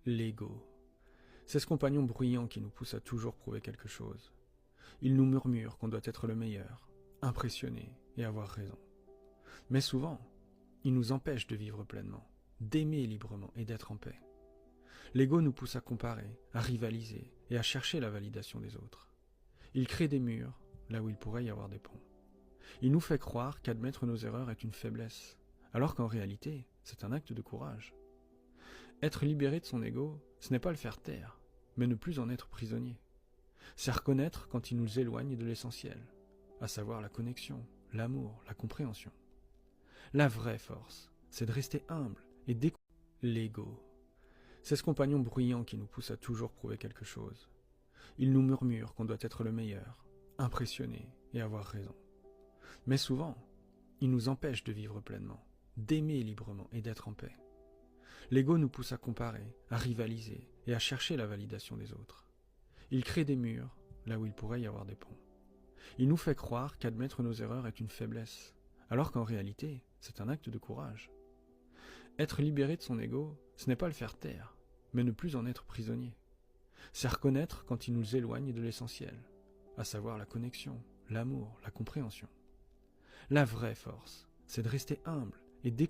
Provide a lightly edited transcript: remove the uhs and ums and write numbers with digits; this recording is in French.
L'ego. C'est ce compagnon bruyant qui nous pousse à toujours prouver quelque chose. Il nous murmure qu'on doit être le meilleur, impressionner et avoir raison. Mais souvent, il nous empêche de vivre pleinement, d'aimer librement et d'être en paix. L'ego nous pousse à comparer, à rivaliser et à chercher la validation des autres. Il crée des murs là où il pourrait y avoir des ponts. Il nous fait croire qu'admettre nos erreurs est une faiblesse, alors qu'en réalité, c'est un acte de courage. Être libéré de son ego, ce n'est pas le faire taire, mais ne plus en être prisonnier. C'est reconnaître quand il nous éloigne de l'essentiel, à savoir la connexion, l'amour, la compréhension. La vraie force, c'est de rester humble et découvrir l'ego. C'est ce compagnon bruyant qui nous pousse à toujours prouver quelque chose. Il nous murmure qu'on doit être le meilleur, impressionner et avoir raison. Mais souvent, il nous empêche de vivre pleinement, d'aimer librement et d'être en paix. L'ego nous pousse à comparer, à rivaliser et à chercher la validation des autres. Il crée des murs là où il pourrait y avoir des ponts. Il nous fait croire qu'admettre nos erreurs est une faiblesse, alors qu'en réalité, c'est un acte de courage. Être libéré de son ego, ce n'est pas le faire taire, mais ne plus en être prisonnier. C'est reconnaître quand il nous éloigne de l'essentiel, à savoir la connexion, l'amour, la compréhension. La vraie force, c'est de rester humble et découvrir